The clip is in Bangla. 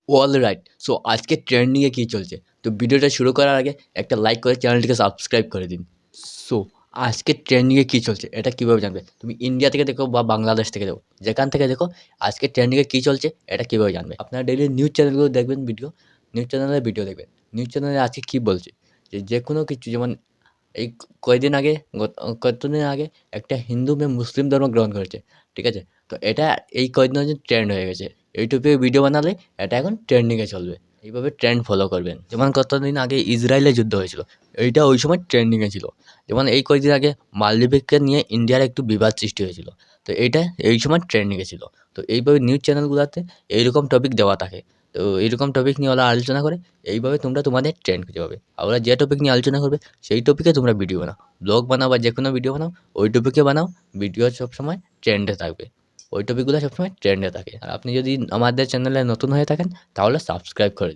অলরাইট, সো আজকে ট্রেন্ডিংয়ে কী চলছে? তো ভিডিওটা শুরু করার আগে একটা লাইক করে চ্যানেলটিকে সাবস্ক্রাইব করে দিন। সো আজকে ট্রেন্ডিংয়ে কী চলছে এটা কীভাবে জানবে? তুমি ইন্ডিয়া থেকে দেখো বা বাংলাদেশ থেকে দেখো, যেখান থেকে দেখো আজকে ট্রেন্ডিংয়ে কী চলছে এটা কীভাবে জানবে? আপনারা ডেইলি নিউজ চ্যানেলগুলো দেখবেন, নিউজ চ্যানেলে ভিডিও দেখবেন। নিউজ চ্যানেলে আজকে কী বলছে? যেকোনো কিছু, যেমন এই কয়দিন আগে, কতদিন আগে একটা হিন্দু মেয়ে মুসলিম ধর্ম গ্রহণ করেছে। ঠিক আছে? তো এটা এই কয়েকদিনের জন্য ট্রেন্ড হয়ে গেছে। ইউটিউবে ভিডিও বানালে এটা এখন ট্রেন্ডিংয়ে চলবে। এইভাবে ট্রেন্ড ফলো করবেন। যেমন কতদিন আগে ইসরায়েলে যুদ্ধ হয়েছিল। এইটা ওই সময় ট্রেন্ডিংয়ে ছিল। যেমন এই কয়েকদিন আগে মালদ্বীপকে নিয়ে ইন্ডিয়ার একটু বিবাদ সৃষ্টি হয়েছিল। তো এইটা এই সময় ট্রেন্ডিংয়ে ছিল। তো এইভাবে নিউজ চ্যানেলগুলাতে এইরকম টপিক দেওয়া থাকে। তো এইরকম টপিক নিয়ে ওরা আলোচনা করে। এইভাবে তোমরা তোমাদের ট্রেন্ড খুঁজে পাবে। আর ওরা যে টপিক নিয়ে আলোচনা করবে সেই টপিকে তোমরা ভিডিও বানাও। ব্লগ বানাও বা যেকোনো ভিডিও বানাও, ওই টপিকে বানাও। ভিডিও সবসময় ট্রেন্ডে থাকবে। ওই টপিকগুলো সবসময় ট্রেন্ডে থাকে। আর আপনি যদি আমাদের চ্যানেলে নতুন হয়ে থাকেন তাহলে সাবস্ক্রাইব করে